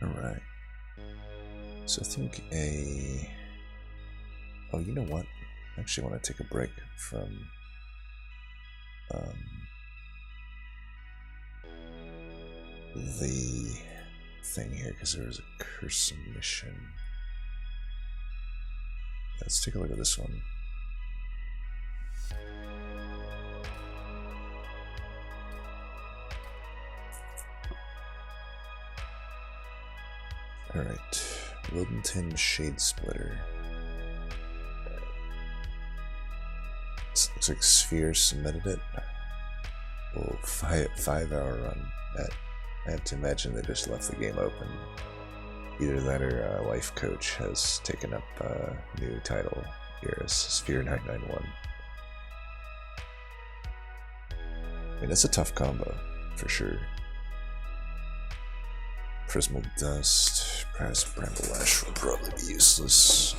Alright. So I think oh, you know what? I actually want to take a break from the thing here because there was a curse mission. Let's take a look at this one. Alright, Wildenton Shade Splitter. This looks like Sphere submitted it. Oh, 5-hour run. I have to imagine they just left the game open. Either that or Life Coach has taken up a new title here as Sphere 991. I mean, it's a tough combo, for sure. Prismal Dust, perhaps Bramble Lash will probably be useless.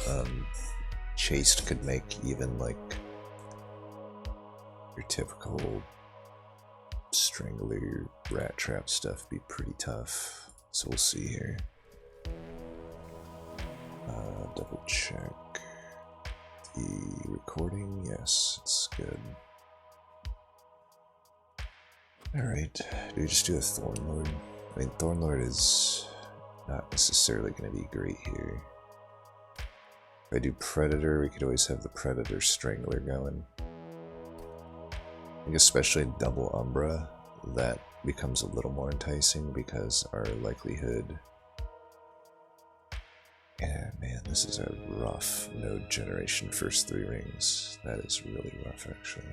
Chased could make even like your typical Strangler, Rat Trap stuff be pretty tough. So we'll see here. Double check the recording. Yes, it's good. Alright, do we just do a Thornlord? I mean, Thornlord is not necessarily going to be great here. If I do Predator, we could always have the Predator Strangler going. I think especially double Umbra, that becomes a little more enticing because our likelihood... Yeah, man, this is a rough node generation first 3 rings. That is really rough, actually.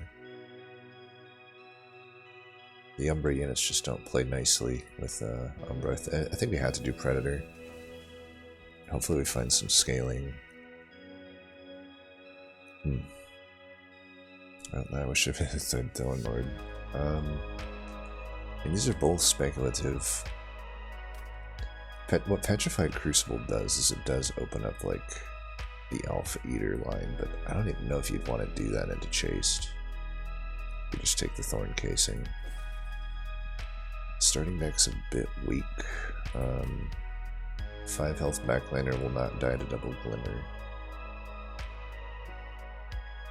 The Umbra units just don't play nicely with Umbra. I think we had to do Predator. Hopefully we find some scaling. I wish I had a third Thornlord. And these are both speculative. What Petrified Crucible does is it does open up like the Alpha Eater line, but I don't even know if you'd want to do that into Chased. You just take the Thorn Casing. Starting deck's a bit weak. 5 health backlaner will not die to double Glimmer.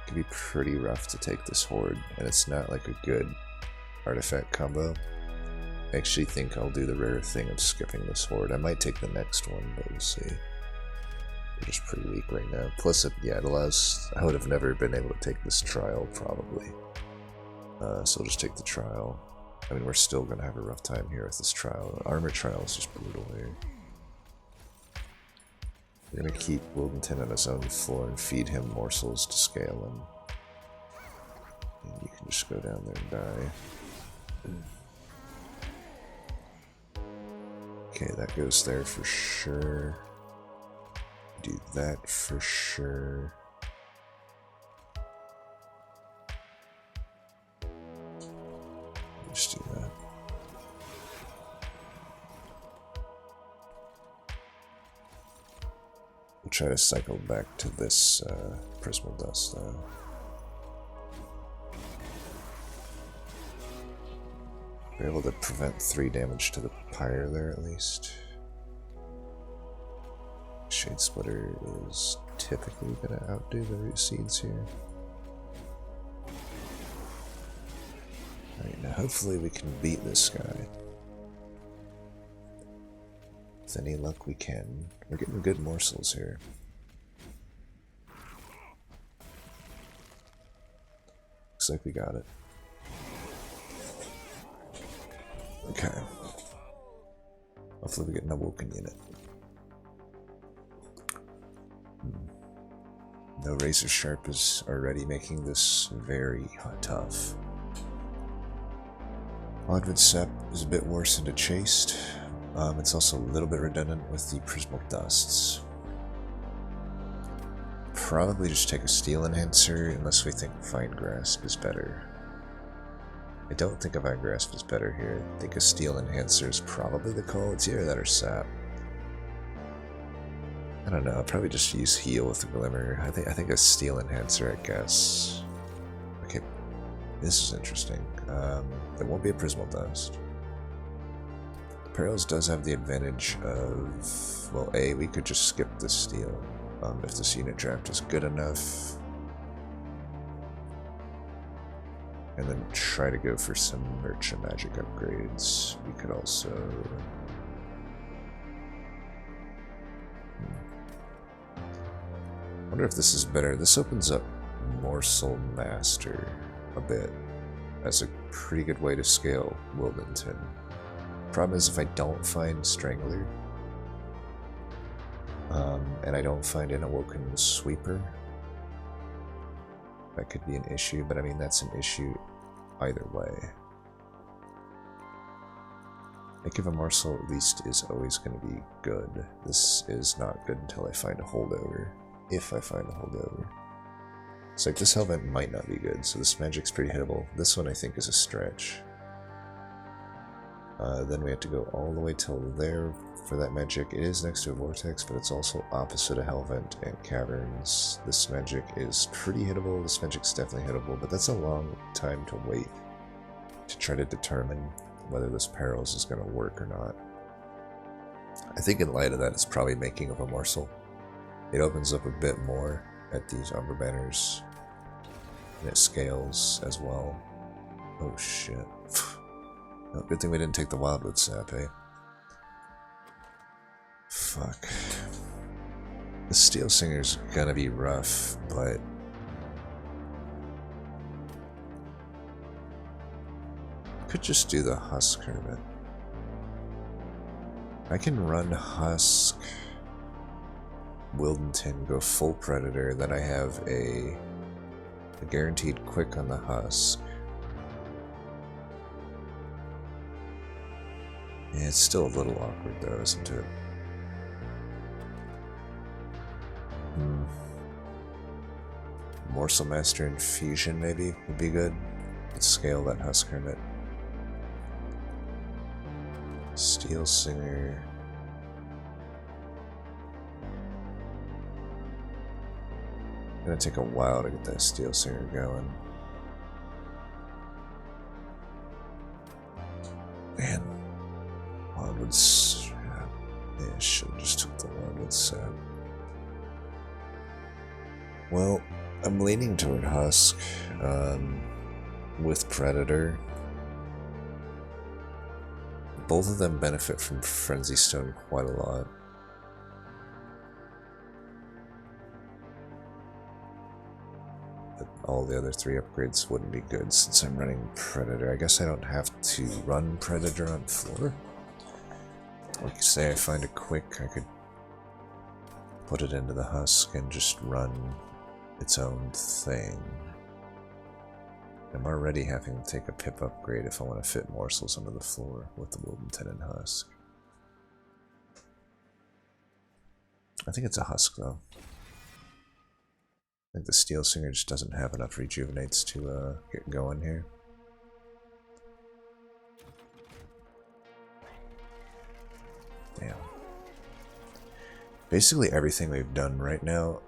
It can be pretty rough to take this Horde, and it's not like a good artifact combo. I actually think I'll do the rare thing of skipping this Horde. I might take the next one, but we'll see. We're just pretty weak right now. Plus, it allows... I would have never been able to take this trial, probably. So I'll just take the trial. I mean, we're still going to have a rough time here with this trial. Armor trial is just brutal here. We're going to keep Wildenton on his own floor and feed him morsels to scale him. And you can just go down there and die. Okay, that goes there for sure. Do that for sure. Just do that. We'll try to cycle back to this Prismal Dust though. We're able to prevent 3 damage to the Pyre there at least. Shade Splitter is typically going to outdo the Root Seeds here. Alright, now hopefully we can beat this guy. With any luck we can. We're getting good morsels here. Looks like we got it. Okay. Hopefully we get an Awoken unit. No Razor Sharp is already making this very tough. Oddwood Sep is a bit worse into Chased. It's also a little bit redundant with the Prismal Dusts. Probably just take a Steel Enhancer unless we think Vine Grasp is better. I don't think a Vine Grasp is better here. I think a Steel Enhancer is probably the call. It's either that or Sap. I don't know, I'll probably just use Heal with the Glimmer. I think a Steel Enhancer, I guess. Okay, this is interesting. There won't be a Prismal Dust. Perils does have the advantage of, well, A, we could just skip the steel if this unit draft is good enough. And then try to go for some merchant magic upgrades. We could also... I wonder if this is better. This opens up Morsel Master a bit. That's a pretty good way to scale Wilmington. Problem is if I don't find Strangler, and I don't find an Awoken Sweeper, that could be an issue, but I mean that's an issue either way. Make of a Morsel at least is always going to be good. This is not good until I find a holdover. If I find a holdover. It's like this Hellvent might not be good, so this magic's pretty hittable. This one I think is a stretch. Then we have to go all the way till there for that magic. It is next to a vortex, but it's also opposite a Hellvent and caverns. This magic is pretty hittable. This magic's definitely hittable, but that's a long time to wait to try to determine whether this Perils is going to work or not. I think in light of that, it's probably making of a morsel. It opens up a bit more at these Umber Banners, and it scales as well. Oh shit. Oh, good thing we didn't take the Wildwood Sap, eh? Fuck. The Steel Singer's gonna be rough, but... could just do the Husk Hermit. I can run Husk, Wildenton, go full Predator, then I have a guaranteed quick on the Husk. Yeah, it's still a little awkward though, isn't it? Morsel Master Infusion maybe would be good. Let's scale that Husk Hermit. Steel Singer. Gonna take a while to get that Steel Singer going. Man, Wildwood's... yeah, I should have just took the Wildwood Sap. Well, I'm leaning toward Husk with Predator. Both of them benefit from Frenzy Stone quite a lot. But all the other three upgrades wouldn't be good since I'm running Predator. I guess I don't have to run Predator on floor. Like say I find a quick, I could put it into the Husk and just run its own thing. I'm already having to take a pip upgrade if I want to fit morsels under the floor with the Wildenton and Husk. I think it's a Husk though. I think the Steel Singer just doesn't have enough rejuvenates to get going here. Damn. Basically everything we've done right now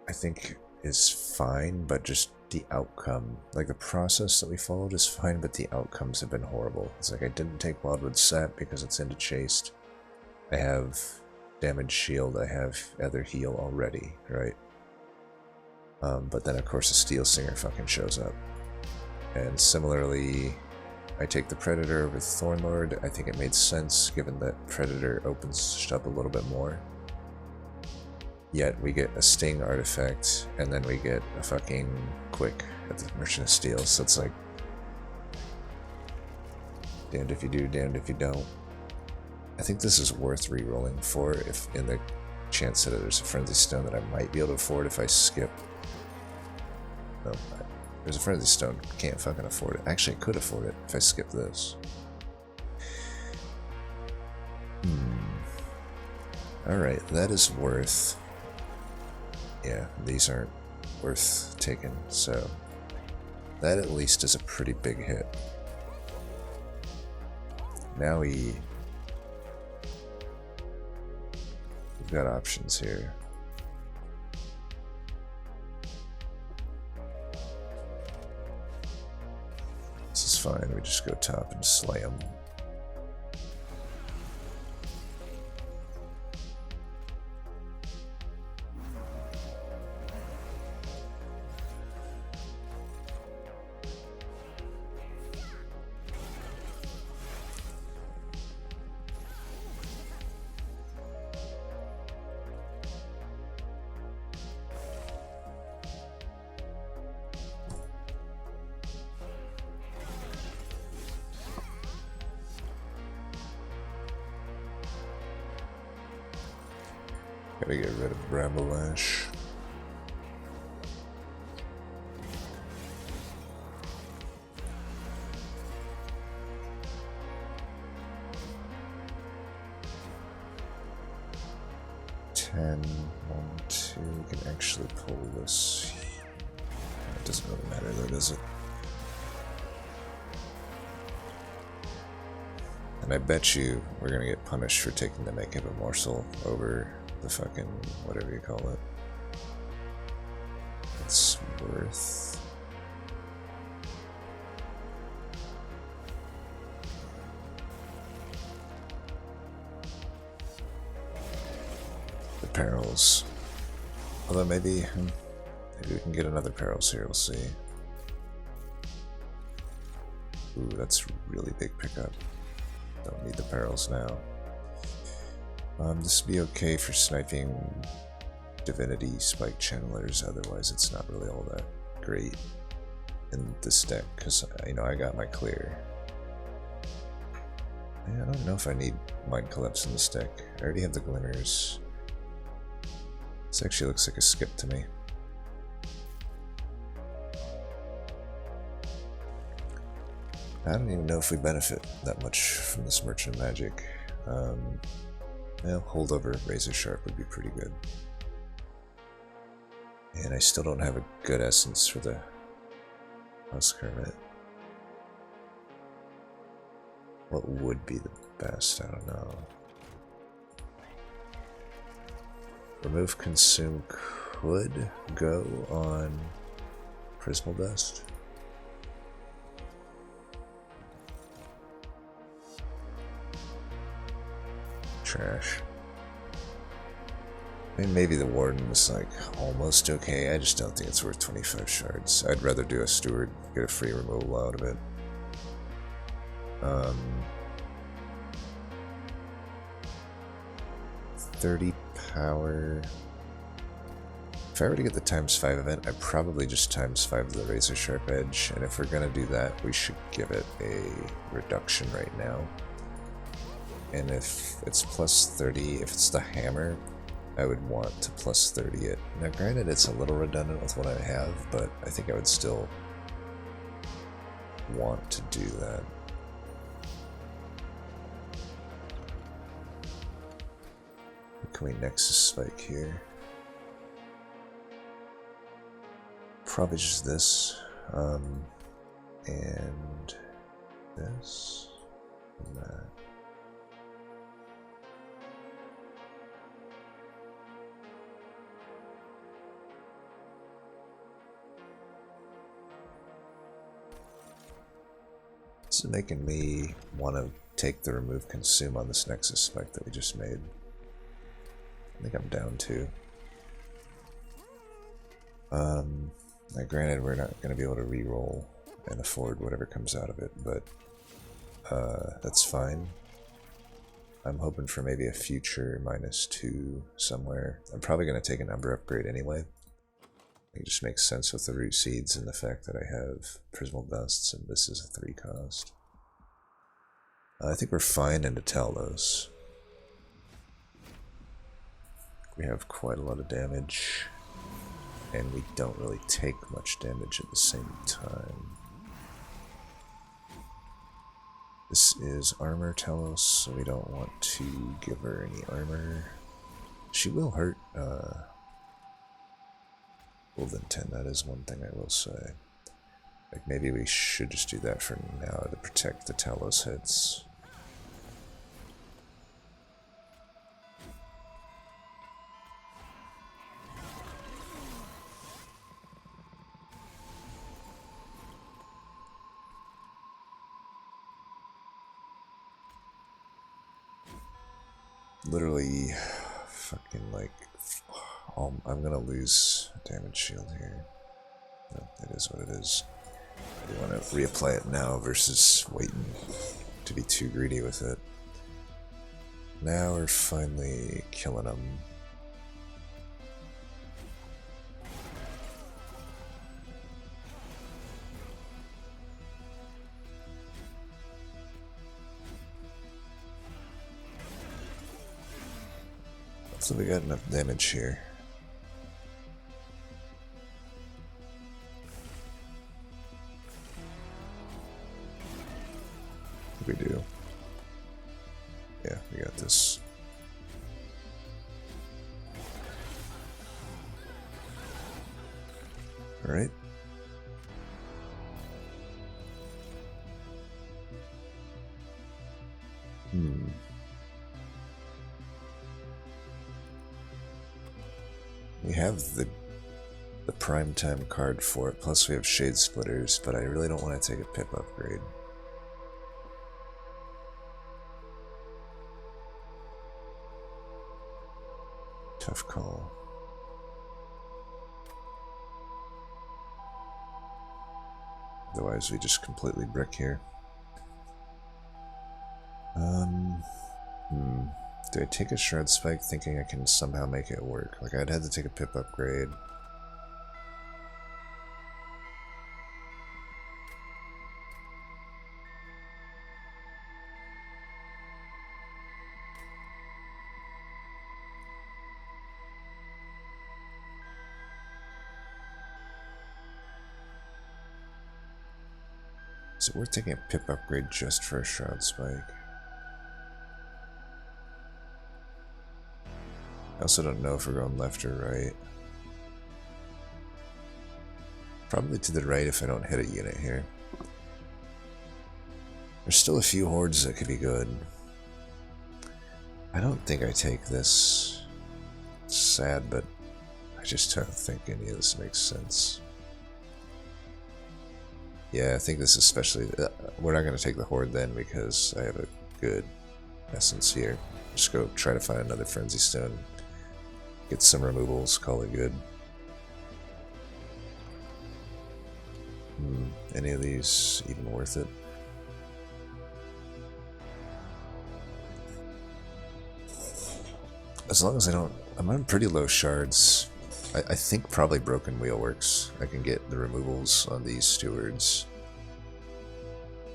I think is fine, but just the outcome, like the process that we followed is fine, but the outcomes have been horrible. It's like I didn't take Wildwood Sap because it's into Chased. I have Damage Shield, I have Other Heal already, right? But then of course a Steel Singer fucking shows up. And similarly, I take the Predator over the Thornlord. I think it made sense given that Predator opens up a little bit more. Yet we get a Sting artifact, and then we get a fucking quick at the Merchant of Steel, so it's like damned if you do, damned if you don't. I think this is worth re-rolling for if in the chance that there's a Frenzy Stone that I might be able to afford if I skip. No, there's a Frenzy Stone, can't fucking afford it. Actually, I could afford it if I skip this. Alright, that is worth... yeah, these aren't worth taking, so that at least is a pretty big hit. Now we've got options here. This is fine, we just go top and slay them. Gotta get rid of Bramble-Lash. One, two. We can actually pull this. It doesn't really matter though, does it? And I bet you we're gonna get punished for taking the Make a Morsel over the fucking whatever you call it. It's worth. The perils. Although maybe we can get another perils here, we'll see. Ooh, that's really big pickup. Don't need the perils now. This would be okay for sniping divinity spike channelers, otherwise it's not really all that great in this deck, because you know I got my clear. Yeah, I don't know if I need Mind Collapse in this deck. I already have the Glimmers. This actually looks like a skip to me. I don't even know if we benefit that much from this Merchant of Magic. Well, Holdover Razor Sharp would be pretty good. And I still don't have a good essence for the House Kermit. What would be the best? I don't know. Remove Consume could go on Prismal Dust. Trash. I mean, maybe the Warden is like almost okay. I just don't think it's worth 25 shards. I'd rather do a Steward, get a free removal out of it. 30 power. If I were to get the ×5 event, I'd probably just ×5 the Razor Sharp Edge, and if we're gonna do that, we should give it a reduction right now. And if it's +30, if it's the hammer, I would want to +30 it. Now granted, it's a little redundant with what I have, but I think I would still want to do that. Can we Nexus Spike here? Probably just this, and this, and that. This is making me want to take the Remove Consume on this Nexus Spike that we just made. I think I'm down to. Now granted, we're not going to be able to re-roll and afford whatever comes out of it, but that's fine. I'm hoping for maybe a future -2 somewhere. I'm probably going to take a number upgrade anyway. It just makes sense with the Root Seeds and the fact that I have Prismal Dusts and this is a 3 cost. I think we're fine into Talos. We have quite a lot of damage, and we don't really take much damage at the same time. This is Armor Talos, so we don't want to give her any armor. She will hurt Wolven 10, that is one thing I will say. Like, maybe we should just do that for now to protect the Talos hits. Literally, fucking like, I'm gonna lose a damage shield here. No, it is what it is. We want to reapply it now versus waiting to be too greedy with it. Now we're finally killing them. So we got enough damage here. We do. Yeah, we got this. Alright. We have the primetime card for it, plus we have Shade Splitters, but I really don't want to take a pip upgrade. Tough call. Otherwise we just completely brick here. Do I take a Shroud Spike thinking I can somehow make it work? Like, I'd have to take a pip upgrade. Is it worth taking a pip upgrade just for a Shroud Spike? I also don't know if we're going left or right. Probably to the right if I don't hit a unit here. There's still a few hordes that could be good. I don't think I take this. It's sad, but I just don't think any of this makes sense. Yeah, I think this especially... we're not going to take the horde then because I have a good essence here. Just go try to find another Frenzy Stone. Get some removals, call it good. Any of these even worth it? As long as I don't... I'm on pretty low shards. I think probably Broken Wheel works. I can get the removals on these stewards.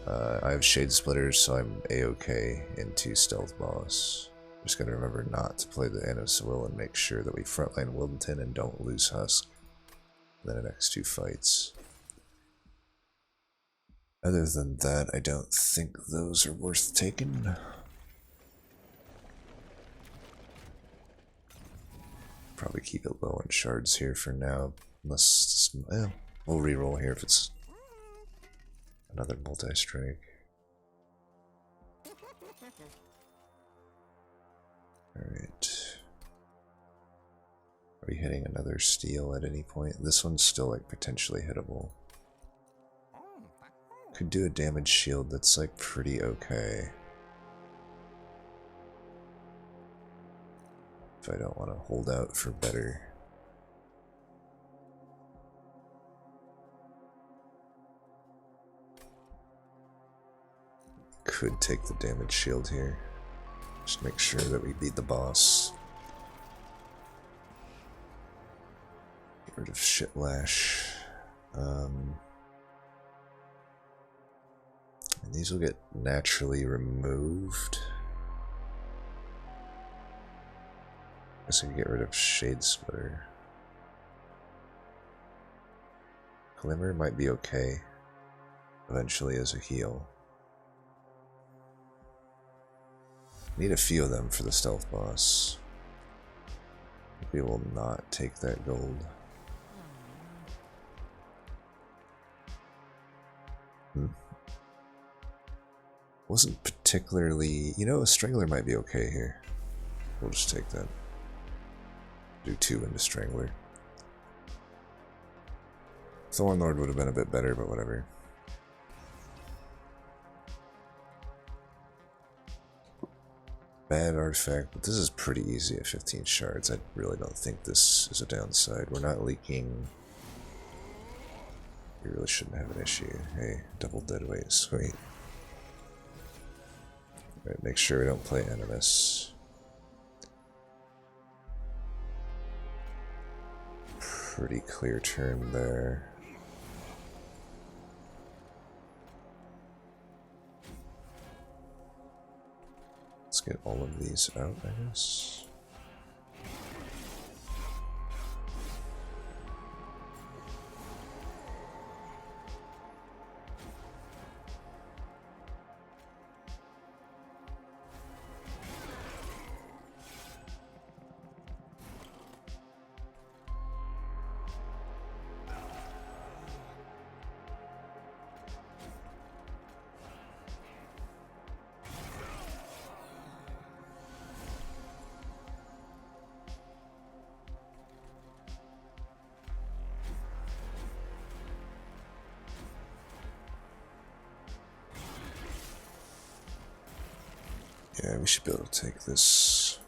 I have Shade Splitters, so I'm a-okay into Stealth Boss. Just gotta remember not to play the Annos Will and make sure that we frontline Wildenton and don't lose Husk in the next two fights. Other than that, I don't think those are worth taking. Probably keep it low on shards here for now, unless we'll reroll here if it's another multi-strike. Alright. Are we hitting another steel at any point? This one's still like potentially hittable. Could do a damage shield that's like pretty okay. If I don't want to hold out for better. Could take the damage shield here. Just make sure that we beat the boss. Get rid of Shitlash. And these will get naturally removed. I guess I can get rid of Shade Splitter. Glimmer might be okay eventually as a heal. Need a few of them for the stealth boss. We will not take that gold. Wasn't particularly... You know, a Strangler might be okay here. We'll just take that. Do 2 into Strangler. Thornlord would have been a bit better, but whatever. Bad artifact, but this is pretty easy at 15 shards. I really don't think this is a downside. We're not leaking. We really shouldn't have an issue. Hey, double deadweight, sweet. Alright, make sure we don't play Animus. Pretty clear turn there. Let's get all of these out, I guess. Yeah, we should be able to take this.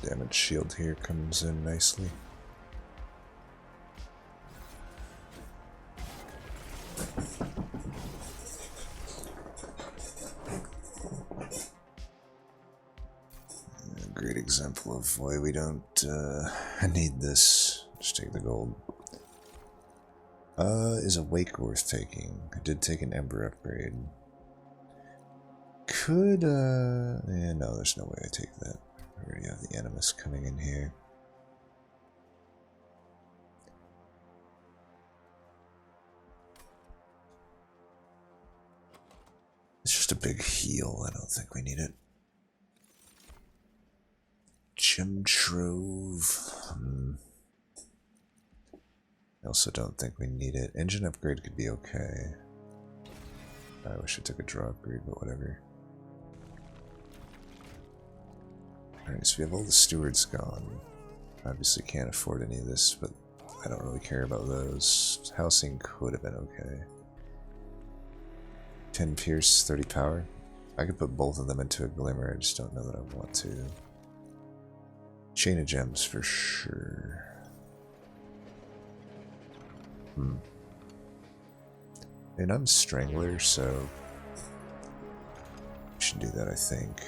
Damage shield here comes in nicely. A great example of why we don't need this. Just take the gold. Is a wake worth taking? I did take an ember upgrade. Could, yeah, no, there's no way I take that. I already have the Animus coming in here. It's just a big heal. I don't think we need it. Gem Trove. I also don't think we need it. Engine upgrade could be okay. I wish I took a draw upgrade, but whatever. Alright, so we have all the stewards gone. Obviously can't afford any of this, but I don't really care about those. Housing could have been okay. 10 Pierce, 30 Power. I could put both of them into a Glimmer, I just don't know that I want to. Chain of Gems for sure. And I'm Strangler, so we should do that, I think.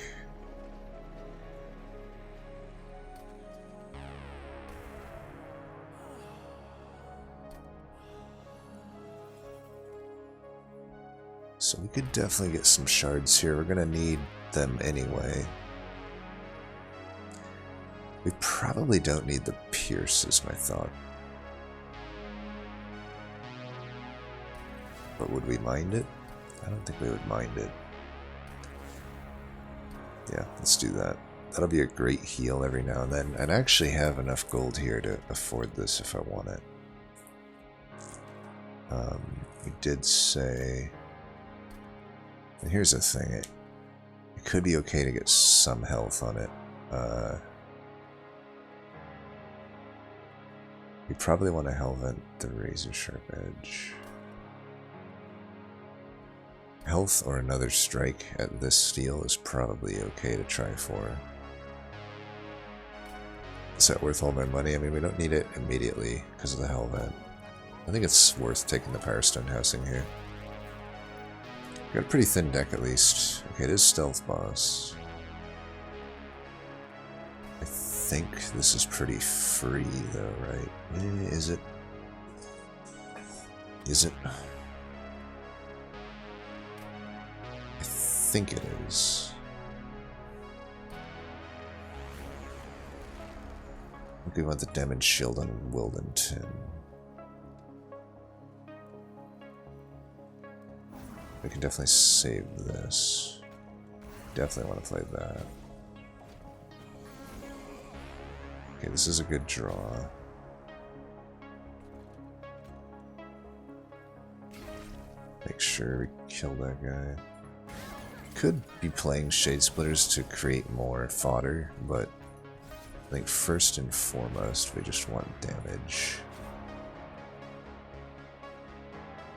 So we could definitely get some shards here. We're gonna need them anyway. We probably don't need the Pierce, is my thought. But would we mind it? I don't think we would mind it. Yeah, let's do that. That'll be a great heal every now and then. And I actually have enough gold here to afford this if I want it. We did say... And here's the thing, it could be okay to get some health on it. We probably want to Hellvent the Razor Sharp Edge. Health or another strike at this steel is probably okay to try for. Is that worth all my money? I mean, we don't need it immediately because of the Hellvent. I think it's worth taking the Powerstone housing here. Got a pretty thin deck at least. Okay, it is Stealth Boss. I think this is pretty free though, right? Is it? Is it? I think it is. I think we want the damage shield on Wildenton. We can definitely save this. Definitely want to play that. Okay, this is a good draw. Make sure we kill that guy. Could be playing Shade Splitters to create more fodder, but I think first and foremost we just want damage.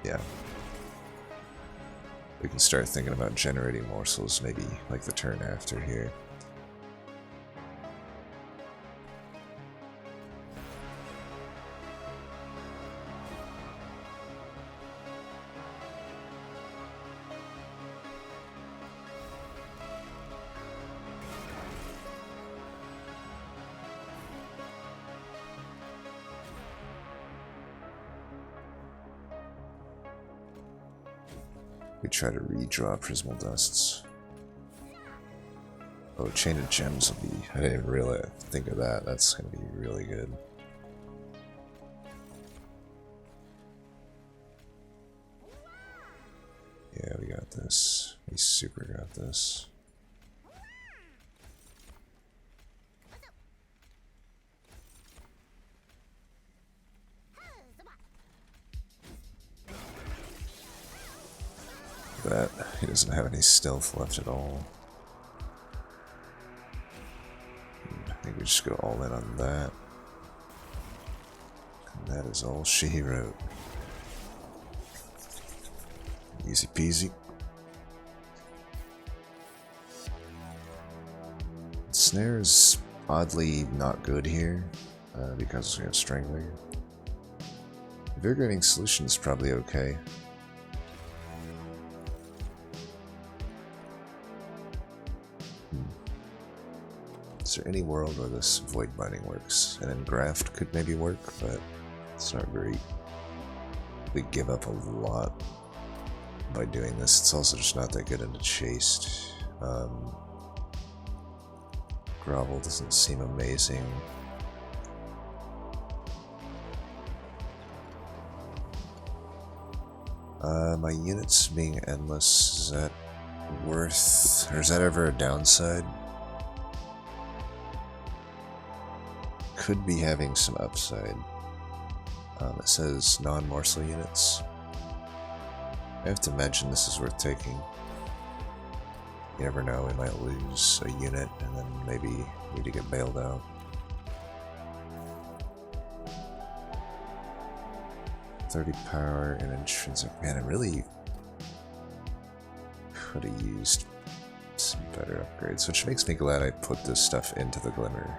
Yeah. We can start thinking about generating morsels maybe like the turn after here. We try to redraw Prismal Dusts. Oh, Chain of Gems will be... I didn't even really think of that. That's going to be really good. Yeah, we got this. We super got this. That he doesn't have any stealth left at all. I think we just go all in on that. And that is all she wrote. Easy peasy. Snare's oddly not good here because we have Strangler. Invigorating Solution is probably okay. Is there any world where this Void Binding works? And then Graft could maybe work, but it's not great. We give up a lot by doing this. It's also just not that good into Chased. Grovel doesn't seem amazing. My units being endless, is that worth, or is that ever a downside? Could be having some upside. It says non-morsel units. I have to imagine this is worth taking. You never know, we might lose a unit and then maybe need to get bailed out. .30 power and intrinsic. Man, I really could have used some better upgrades, which makes me glad I put this stuff into the Glimmer.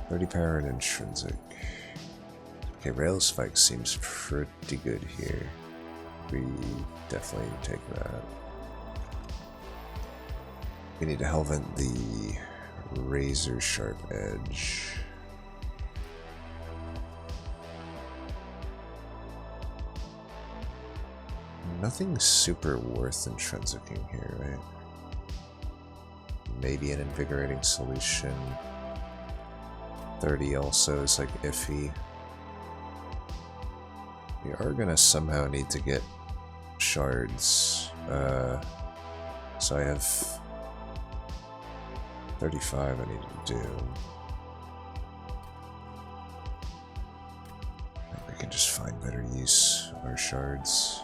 30 power and intrinsic. Okay, Rail Spike seems pretty good here. We definitely take that. We need to Hellvent the Razor Sharp Edge. Nothing super worth intrinsicing here, right? Maybe an Invigorating Solution. 30 also is like iffy. We are gonna somehow need to get shards. So I have 35 I need to do. I can just find better use of our shards.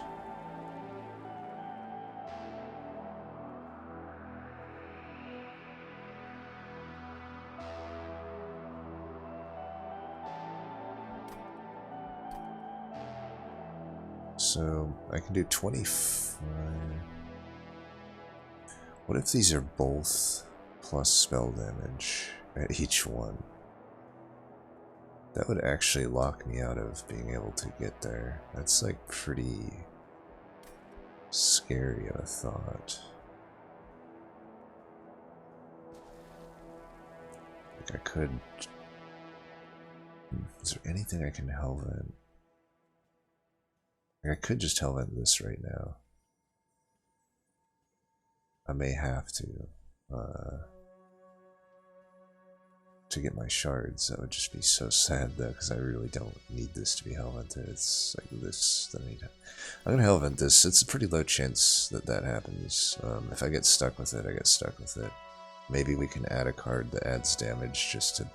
So I can do 25. What if these are both plus spell damage at each one? That would actually lock me out of being able to get there. That's like pretty scary of a thought. Like I could... Is there anything I can Hellvent? I could just Hellvent this right now. I may have to get my shards. That would just be so sad though, because I really don't need this to be Hellvented. It's like this that I need. I'm gonna Hellvent this. It's a pretty low chance that that happens. If I get stuck with it, I get stuck with it. Maybe we can add a card that adds damage just to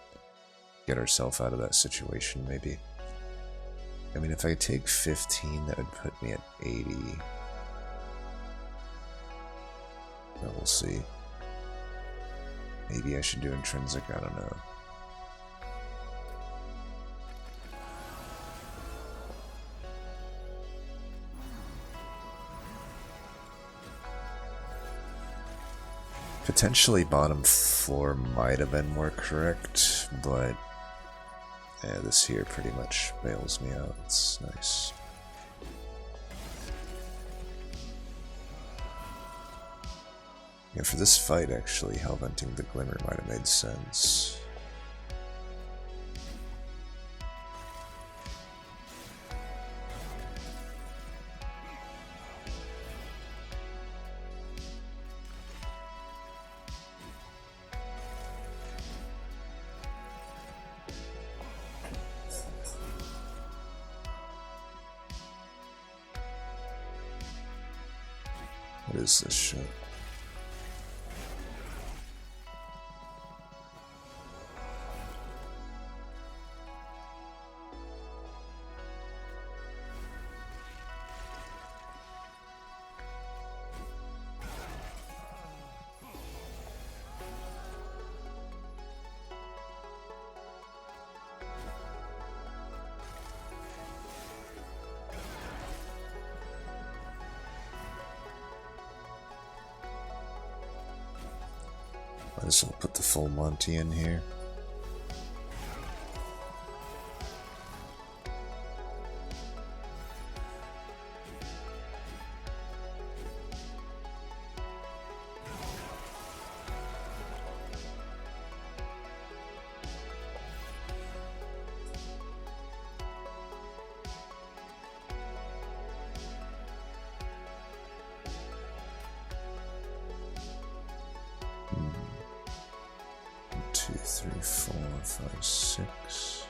get ourselves out of that situation, maybe. I mean, if I take 15, that would put me at 80. But we'll see. Maybe I should do intrinsic, I don't know. Potentially bottom floor might have been more correct, but yeah, this here pretty much bails me out. It's nice. Yeah, for this fight, actually, Hellventing the Glimmer might have made sense. What is this shit? Might as well put the full Monty in here. Two, three, 4, 5, 6.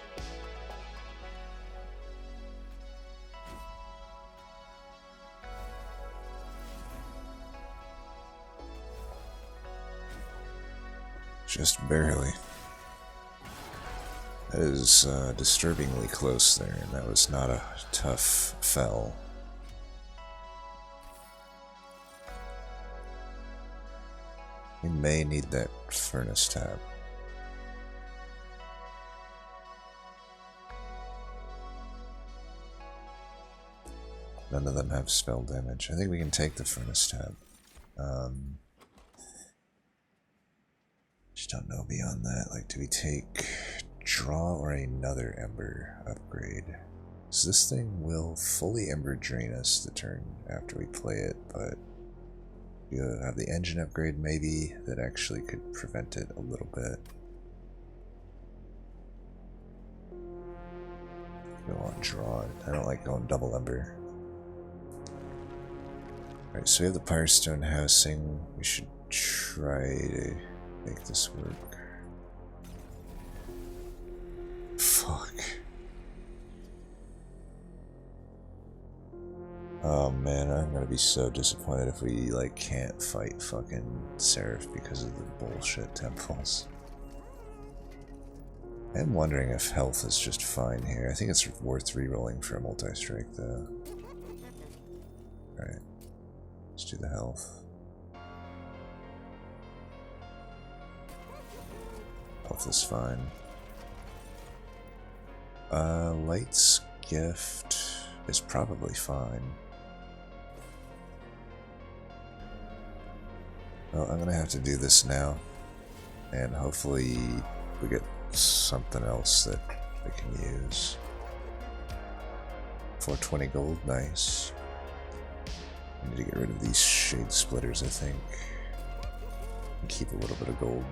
Just barely. That is disturbingly close there, and that was not a tough fell. We may need that furnace tab. None of them have spell damage. I think we can take the furnace tab. Just don't know beyond that. Like, do we take draw or another ember upgrade? So this thing will fully ember drain us the turn after we play it, but you have the engine upgrade maybe that actually could prevent it a little bit. Go on draw. I don't like going double ember. Alright, so we have the Firestone housing. We should try to make this work. Fuck. Oh man, I'm gonna be so disappointed if we like can't fight fucking Seraph because of the bullshit temples. I'm wondering if health is just fine here. I think it's worth re-rolling for a multi-strike though. Alright. Let's do the health. Health is fine. Light's gift is probably fine. Well, I'm gonna have to do this now, and hopefully we get something else that we can use. 420 gold, nice. I need to get rid of these shade splitters, I think. And keep a little bit of gold.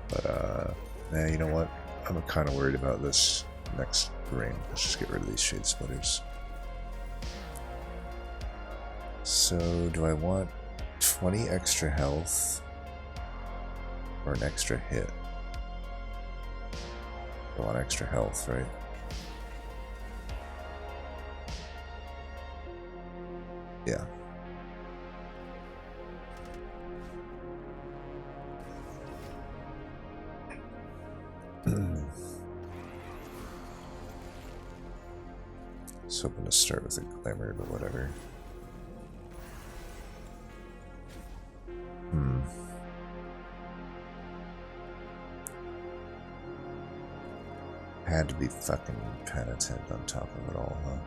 But, nah, you know what? I'm kind of worried about this next ring. Let's just get rid of these shade splitters. So, do I want 20 extra health or an extra hit? I want extra health, right? Yeah. I was hoping to start with a glamour, but whatever. Had to be fucking penitent on top of it all, huh?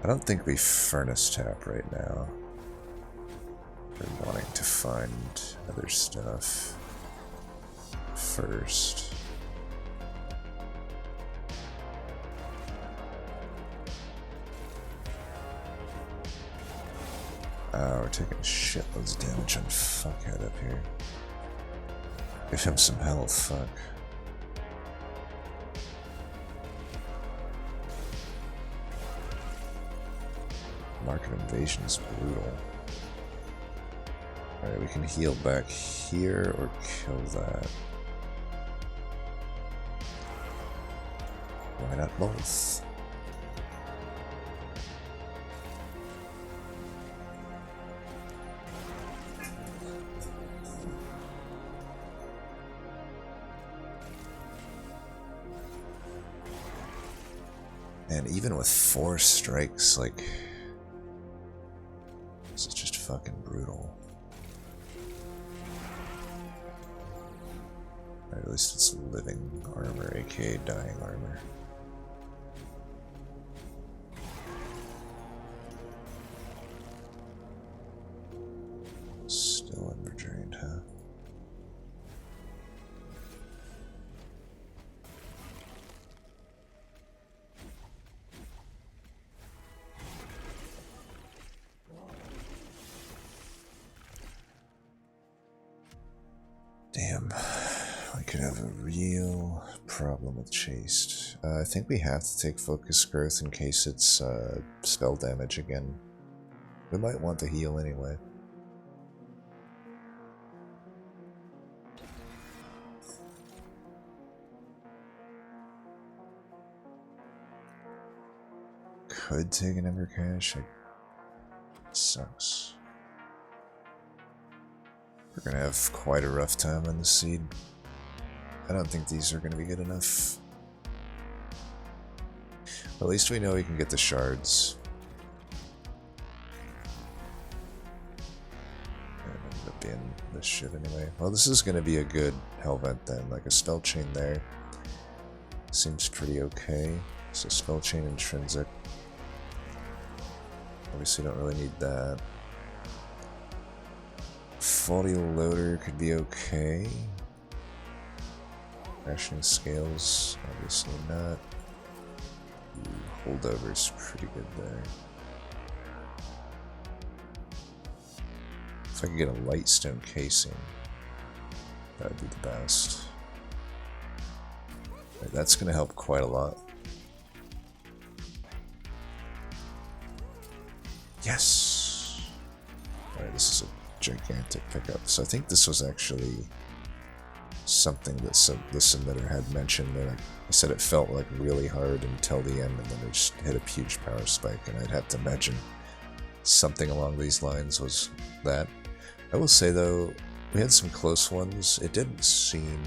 I don't think we furnace tap right now. We're wanting to find other stuff first. We're taking shitloads of damage on fuckhead up here. Give him some health, fuck. Market invasion is brutal. Alright, we can heal back here or kill that. Why not both? And even with 4 strikes, like, this is just fucking brutal. Or at least it's living armor, aka dying armor. Still unredrained, Damn. I could have a real problem with Chaste. I think we have to take Focus Growth in case it's spell damage again. We might want to heal anyway. Could take an Ember Cache. It sucks. We're gonna have quite a rough time on the seed. I don't think these are gonna be good enough. At least we know we can get the shards. And it ended up being this shit anyway. Well, this is gonna be a good hell vent then, like a spell chain there. Seems pretty okay. So spell chain intrinsic. Obviously don't really need that. Faulty loader could be okay. Rationing scales, obviously not. Ooh, holdover's pretty good there. If I could get a lightstone casing, that would be the best. Right, that's going to help quite a lot. Yes! Alright, this is a gigantic pickup. So I think this was actually something that the submitter had mentioned. That I said it felt like really hard until the end, and then it just hit a huge power spike, and I'd have to imagine something along these lines was that. I will say though, we had some close ones. It didn't seem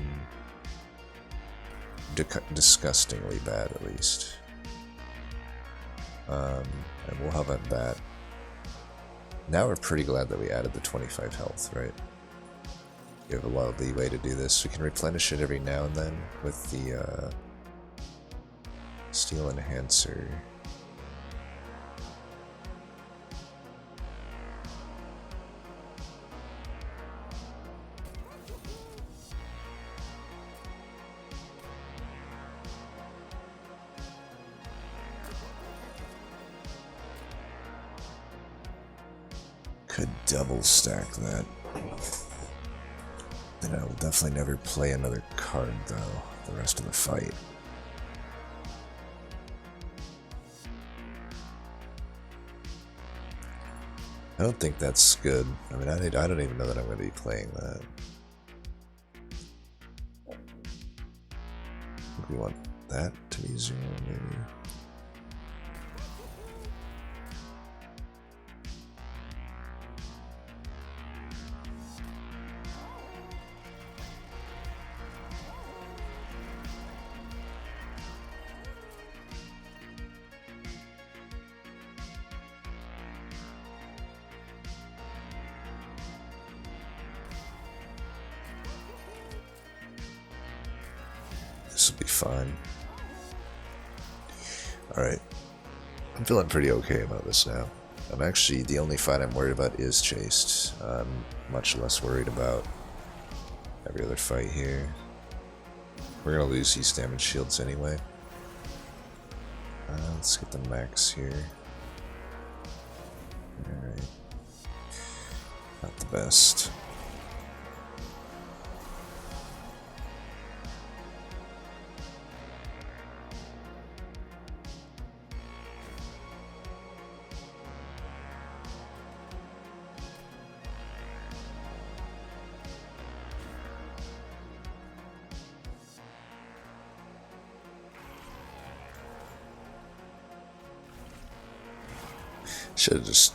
disgustingly bad, at least. And we'll have at that. Now we're pretty glad that we added the 25 health, right? You have a lot of leeway to do this. We can replenish it every now and then with the Steel Enhancer. Could double stack that. Then I will definitely never play another card, though, the rest of the fight. I don't think that's good. I mean, I don't even know that I'm going to be playing that. I think we want that to be 0, maybe. This will be fine. Alright. I'm feeling pretty okay about this now. I'm actually, the only fight I'm worried about is Chaste. I'm much less worried about every other fight here. We're gonna lose these damage shields anyway. Let's get the max here. Alright. Not the best. Should have just.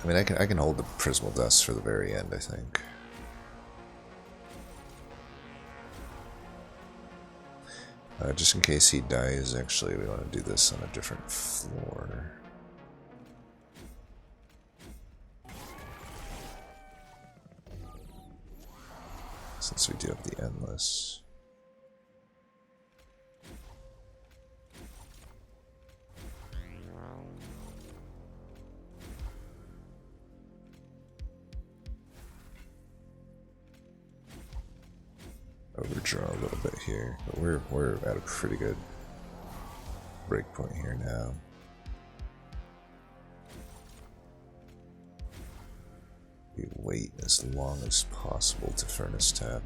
I mean, I can hold the Prismal Dust for the very end, I think. Just in case he dies, actually, we want to do this on a different floor. Since we do have the Endless. Overdraw a little bit here, but we're at a pretty good breakpoint here now. We wait as long as possible to Furnace Tap.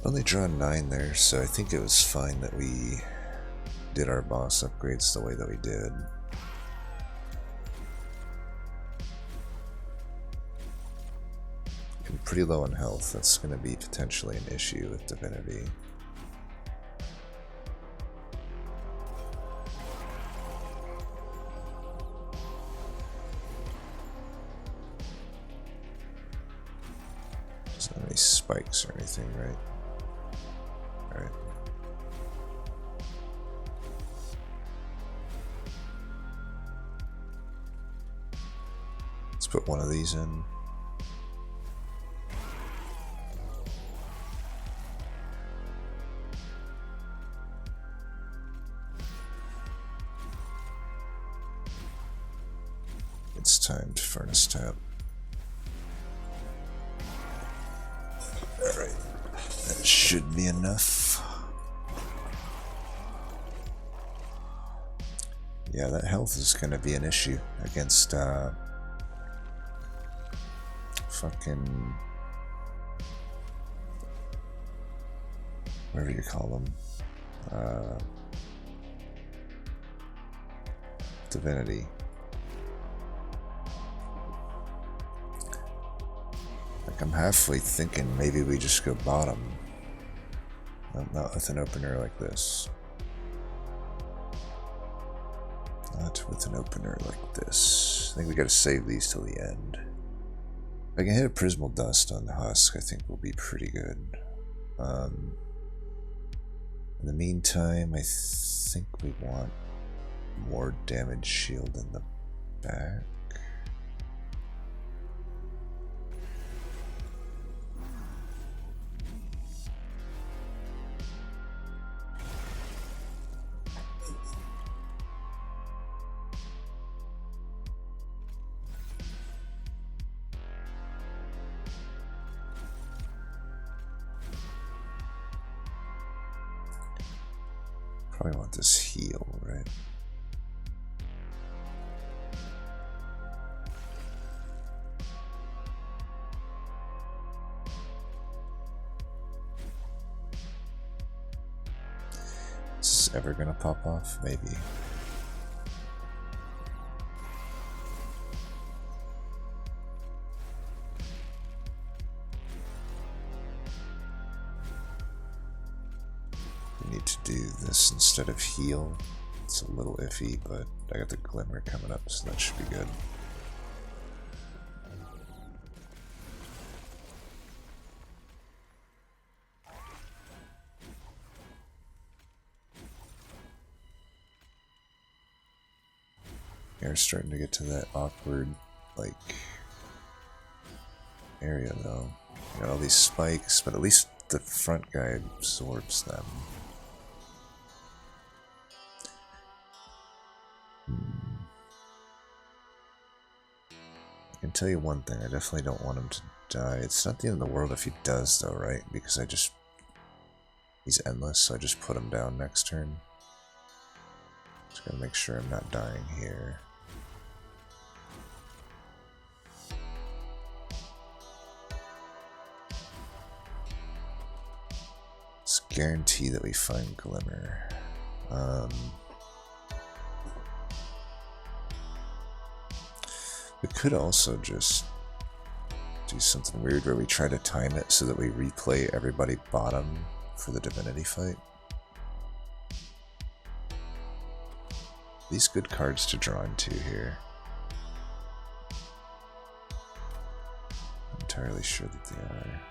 Only drawn 9 there, so I think it was fine that we did our boss upgrades the way that we did. And pretty low on health, that's going to be potentially an issue with Divinity. Doesn't have any spikes or anything, right? Alright. Let's put one of these in. It's time to furnace tap. Alright, that should be enough. Yeah, that health is going to be an issue against fucking whatever you call them, Divinity. Like, I'm halfway thinking maybe we just go bottom. Not with an opener like this. Not with an opener like this. I think we gotta save these till the end. If I can hit a Prismal Dust on the Husk, I think we'll be pretty good. In the meantime, I think we want more damage shield in the back. Probably want this heal, right? Is this ever gonna pop off? Maybe. Need to do this instead of heal. It's a little iffy, but I got the Glimmer coming up, so that should be good. We're starting to get to that awkward, like, area though. You got all these spikes, but at least the front guy absorbs them. I can tell you one thing, I definitely don't want him to die. It's not the end of the world if he does though, right? Because he's endless, so I just put him down next turn. Just gotta make sure I'm not dying here. Let's guarantee that we find Glimmer. We could also just do something weird where we try to time it so that we replay everybody bottom for the Divinity fight. These good cards to draw into here. I'm entirely sure that they are.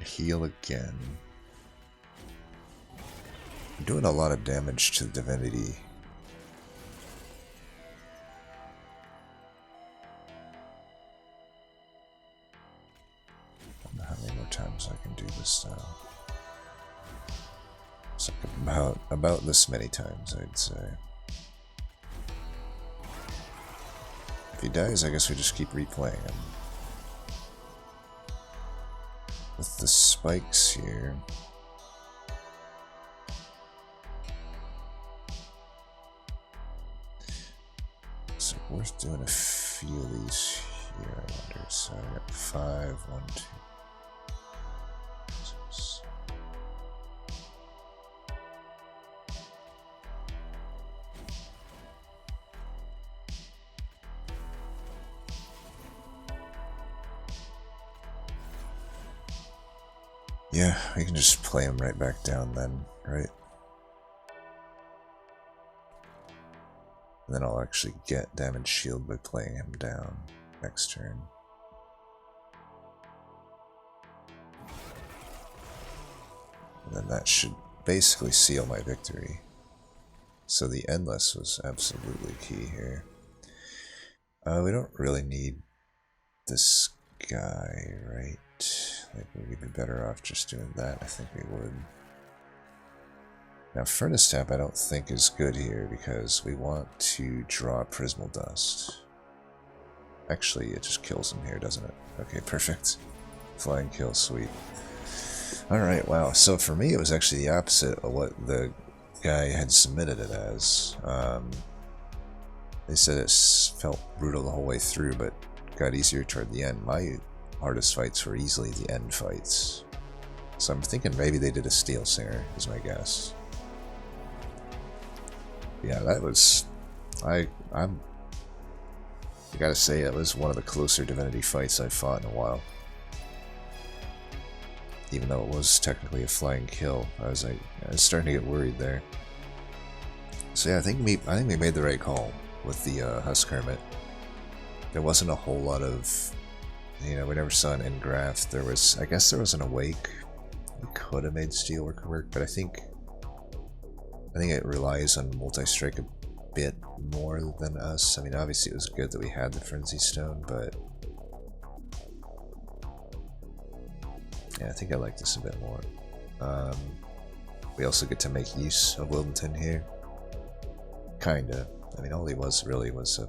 Heal again. I'm doing a lot of damage to Divinity. I'm having more times I can do this now. It's like about this many times, I'd say. If he dies, I guess we just keep replaying him. With the spikes here. Is it worth doing a few of these here, I wonder? So I got 5, 1, 2. Yeah, we can just play him right back down then, right? And then I'll actually get damage shield by playing him down next turn. And then that should basically seal my victory. So the endless was absolutely key here. We don't really need this guy, right? Like, would we be better off just doing that? I think we would. Now, Furnace Tap I don't think is good here because we want to draw Prismal Dust. Actually, it just kills him here, doesn't it? Okay, perfect. Flying kill, sweet. Alright, wow. So for me, it was actually the opposite of what the guy had submitted it as. They said it felt brutal the whole way through, but got easier toward the end. My hardest fights were easily the end fights. So I'm thinking maybe they did a Steel Singer, is my guess. Yeah, that was... I gotta say, it was one of the closer Divinity fights I've fought in a while. Even though it was technically a flying kill, I was starting to get worried there. So yeah, I think we made the right call with the Husk Hermit. There wasn't a whole lot of, we never saw an Engraft. I guess there was an Awake. We could have made Steelworker work, but I think it relies on multi-strike a bit more than us. I mean, obviously it was good that we had the Frenzy Stone, but yeah, I think I like this a bit more. We also get to make use of Wildenton here. Kinda. I mean, all he was really was a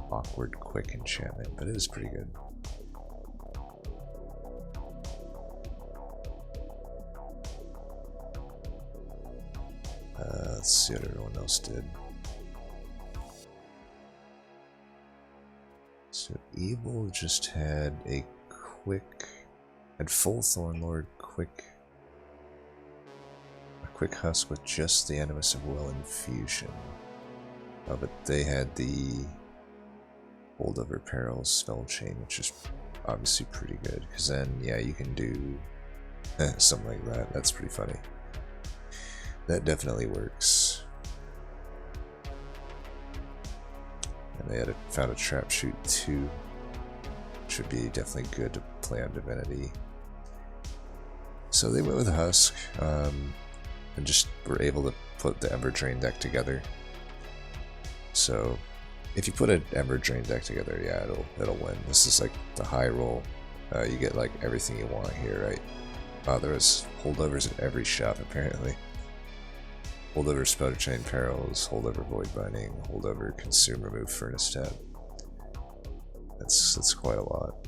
awkward, quick enchantment, but it was pretty good. Let's see what everyone else did. So Evil just had a full Thornlord, a quick Husk with just the Animus of Will Infusion. But they had the Holdover Peril Spell Chain, which is obviously pretty good, because then, yeah, you can do something like that. That's pretty funny. That definitely works. And they found a Trap Shoot too, which would be definitely good to play on Divinity. So they went with Husk, and just were able to put the Ember Drain deck together. So if you put an Ember Drain deck together, yeah, it'll win. This is like the high roll. You get like everything you want here, right? Wow, there was holdovers in every shop apparently. Holdover Spell Chain Perils, Holdover Void Binding, Holdover Consume Remove Furnace Tap. That's quite a lot.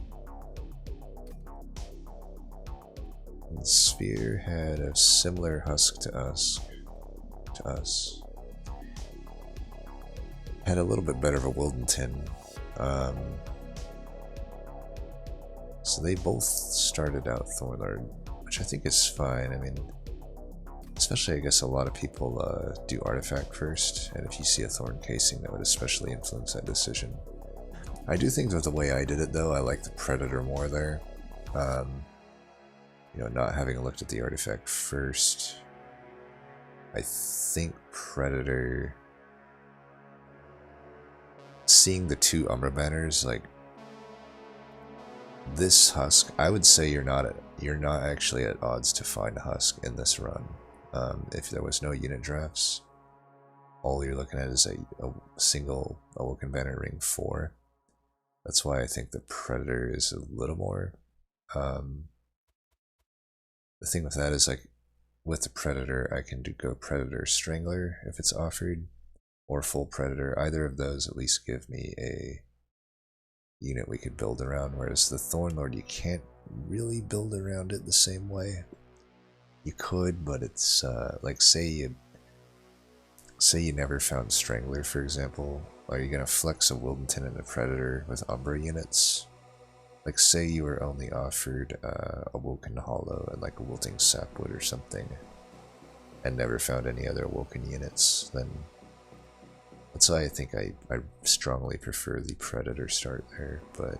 And Sphere had a similar Husk to us. Had a little bit better of a Wildenton. So they both started out Thornlord, which I think is fine. I mean, especially I guess a lot of people do Artifact first, and if you see a Thorn Casing, that would especially influence that decision. I do think that the way I did it though, I like the Predator more there. Not having looked at the Artifact first, I think Predator, seeing the two Umbra Banners, like this Husk, I would say you're not actually at odds to find a Husk in this run. If there was no unit drafts, all you're looking at is a single Awoken Banner Ring 4. That's why I think the Predator is a little more the thing with that is, like, with the Predator, I can go Predator Strangler if it's offered, or Full Predator. Either of those at least give me a unit we could build around, whereas the Thornlord, you can't really build around it the same way. You could, but it's, like, say you never found Strangler, for example. Are you going to flex a Wildenton and a Predator with Umbra units? Like, say you were only offered a Woken Hollow and like a Wilting Sapwood or something, and never found any other Woken units, then that's why I think I strongly prefer the Predator start there. But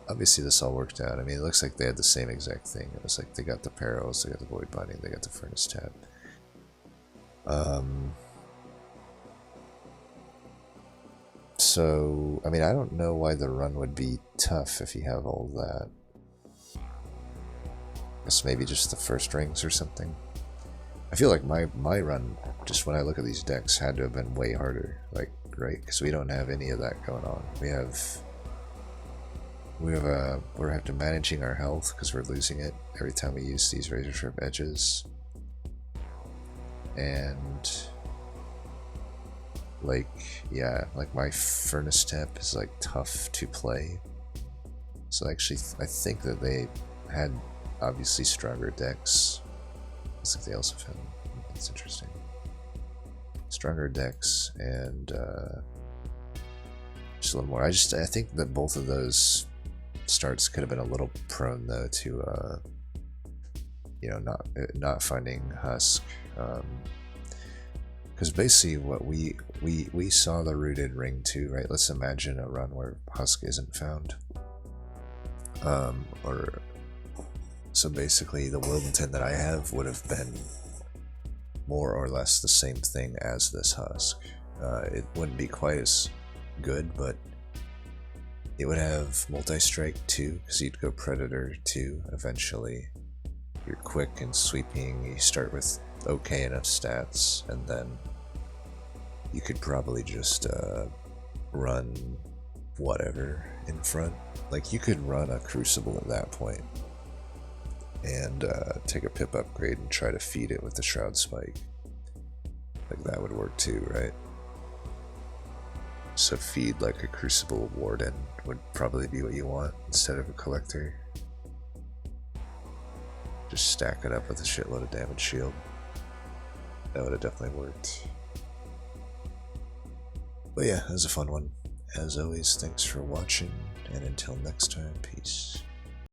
obviously this all worked out. I mean, it looks like they had the same exact thing. It was like they got the Perils, they got the Void Binding, they got the Furnace Tap. So, I mean, I don't know why the run would be tough if you have all that. I guess maybe just the first rings or something. I feel like my run, just when I look at these decks, had to have been way harder. Like, right? Because we don't have any of that going on. We're have to managing our health because we're losing it every time we use these razor sharp edges. And like, yeah, like my Furnace Tap is like tough to play. So actually, I think that they had obviously stronger decks. Looks like they also found, that's interesting. Stronger decks and just a little more. I think that both of those starts could have been a little prone though to you know, not finding Husk. Because basically what we saw the rooted ring too, right? Let's imagine a run where Husk isn't found. So basically the Wildenton that I have would have been more or less the same thing as this Husk. It wouldn't be quite as good, but it would have multi-strike too, because you'd go Predator too eventually. You're quick and sweeping, you start with okay enough stats, and then you could probably just run whatever in front. Like, you could run a Crucible at that point and take a pip upgrade and try to feed it with the Shroud Spike. Like, that would work too, right? So feed like a Crucible Warden would probably be what you want instead of a Collector. Just stack it up with a shitload of damage shield. That would have definitely worked. But yeah, it was a fun one. As always, thanks for watching, and until next time, peace.